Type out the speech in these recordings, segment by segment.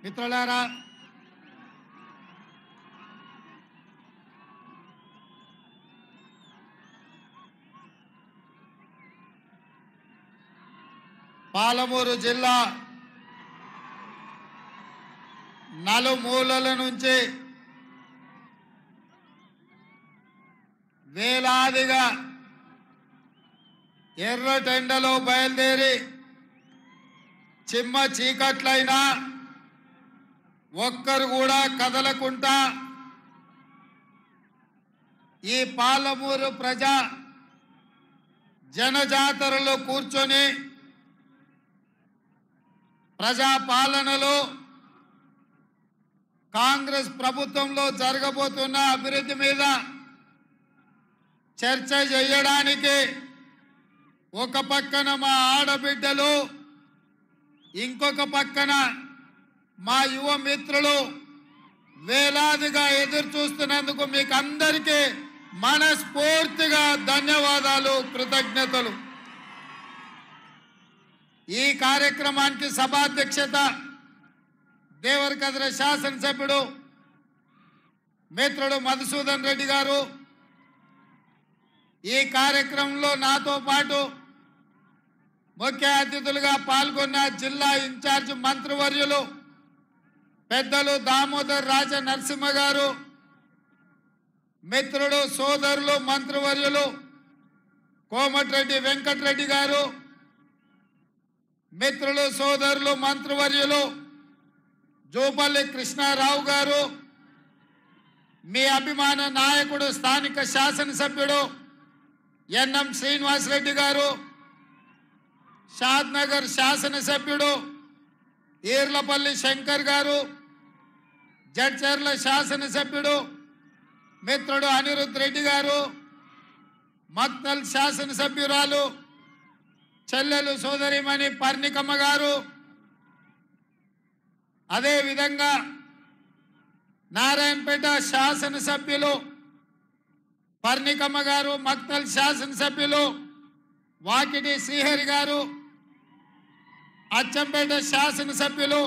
మిత్రులారా, పాలమూరు జిల్లా నలుమూలల నుంచి వేలాదిగా ఎర్రటెండలో బయలుదేరి చిమ్మ చీకట్లైనా ఒక్కరు కూడా కదలకుండా ఈ పాలమూరు ప్రజా జనజాతరలో కూర్చొని ప్రజా పాలనలో కాంగ్రెస్ ప్రభుత్వంలో జరగబోతున్న అభివృద్ధి మీద చర్చ చేయడానికి ఒక పక్కన మా ఆడబిడ్డలు, ఇంకొక పక్కన మా యువ మిత్రులు వేలాదిగా ఎదురు చూస్తున్నందుకు మీకు అందరికీ మనస్ఫూర్తిగా ధన్యవాదాలు, కృతజ్ఞతలు. ఈ కార్యక్రమానికి సభాధ్యక్షత దేవరకద్ర శాసనసభ్యుడు మిత్రుడు మధుసూదన్ రెడ్డి గారు, ఈ కార్యక్రమంలో నాతో పాటు ముఖ్య అతిథులుగా పాల్గొన్న జిల్లా ఇన్ఛార్జ్ మంత్రివర్యులు పెద్దలు దామోదర్ రాజ నరసింహ గారు, మిత్రుడు సోదరులు మంత్రివర్యులు కోమటిరెడ్డి వెంకటరెడ్డి గారు, మిత్రులు సోదరులు మంత్రివర్యులు జూపల్లి కృష్ణారావు గారు, మీ అభిమాన నాయకుడు స్థానిక శాసనసభ్యుడు ఎన్ఎం శ్రీనివాసరెడ్డి గారు, షాద్నగర్ శాసనసభ్యుడు ఈర్లపల్లి శంకర్ గారు, జడ్చర్ల శాసనసభ్యుడు మిత్రుడు అనిరుద్ రెడ్డి గారు, మక్తల్ శాసనసభ్యురాలు చెల్లెలు సోదరిమణి పర్ణికమ్మ గారు, అదేవిధంగా నారాయణపేట శాసనసభ్యులు పర్ణికమ్మ గారు, మక్తల్ శాసనసభ్యులు వాకిటి శ్రీహరి గారు, అచ్చంపేట శాసనసభ్యులు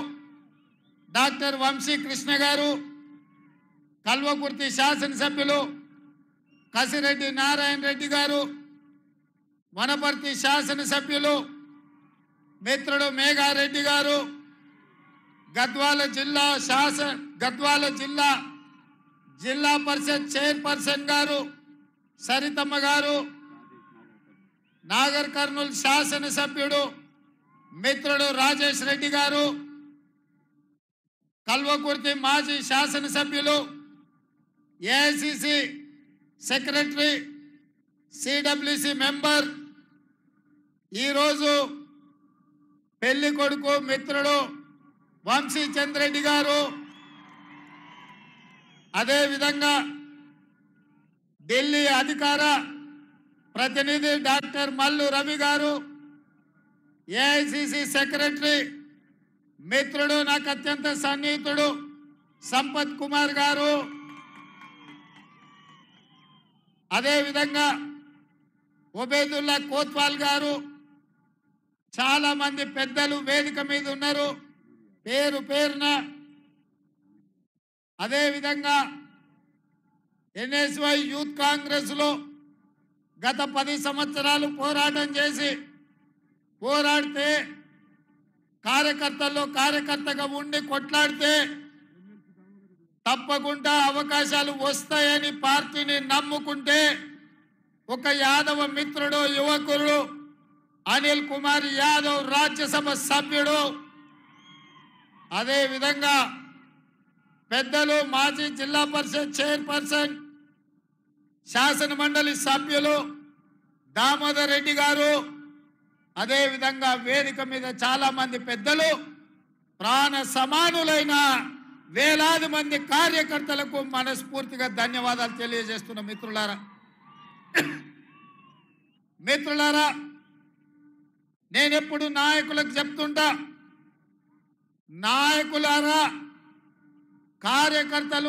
డాక్టర్ వంశీ కృష్ణ గారు, కల్వకుర్తి శాసనసభ్యులు కసిరెడ్డి నారాయణ రెడ్డి గారు, వనపర్తి శాసనసభ్యులు మిత్రుడు మేఘారెడ్డి గారు, గద్వాల జిల్లా జిల్లా పరిషత్ చైర్పర్సన్ గారు సరితమ్మ గారు, నాగర్ కర్నూల్ శాసనసభ్యుడు మిత్రుడు రాజేష్ రెడ్డి గారు, కల్వకుర్తి మాజీ శాసనసభ్యులు ఏఐసిసి సెక్రటరీ సిడబ్ల్యూసి మెంబర్, ఈరోజు పెళ్లి కొడుకు మిత్రుడు వంశీ చంద్రెడ్డి గారు, అదేవిధంగా ఢిల్లీ అధికార ప్రతినిధి డాక్టర్ మల్లు రవి గారు, ఏఐసిసి సెక్రటరీ మిత్రుడు నాకు అత్యంత సన్నిహితుడు సంపత్ కుమార్ గారు, అదేవిధంగా ఉబేదుల్లా కోత్వాల్ గారు, చాలా మంది పెద్దలు వేదిక మీద ఉన్నారు పేరు పేరున. అదేవిధంగా ఎన్ఎస్వై యూత్ కాంగ్రెస్ లో గత 10 సంవత్సరాలు పోరాటం చేసి పోరాడితే కార్యకర్తగా ఉండి కొట్లాడితే తప్పకుండా అవకాశాలు వస్తాయని పార్టీని నమ్ముకుంటే ఒక యాదవ మిత్రుడు యువకుడు అనిల్ కుమార్ యాదవ్ రాజ్యసభ సభ్యుడు, అదేవిధంగా పెద్దలు మాజీ జిల్లా పరిషత్ చైర్పర్సన్ శాసన మండలి సభ్యులు దామోదర్ రెడ్డి గారు, అదేవిధంగా వేదిక మీద చాలా మంది పెద్దలు, ప్రాణ సమానులైన వేలాది మంది కార్యకర్తలకు మనస్ఫూర్తిగా ధన్యవాదాలు తెలియజేస్తున్న మిత్రులారా, నేనెప్పుడు నాయకులకు చెప్తుంటా, నాయకులారా కార్యకర్తలు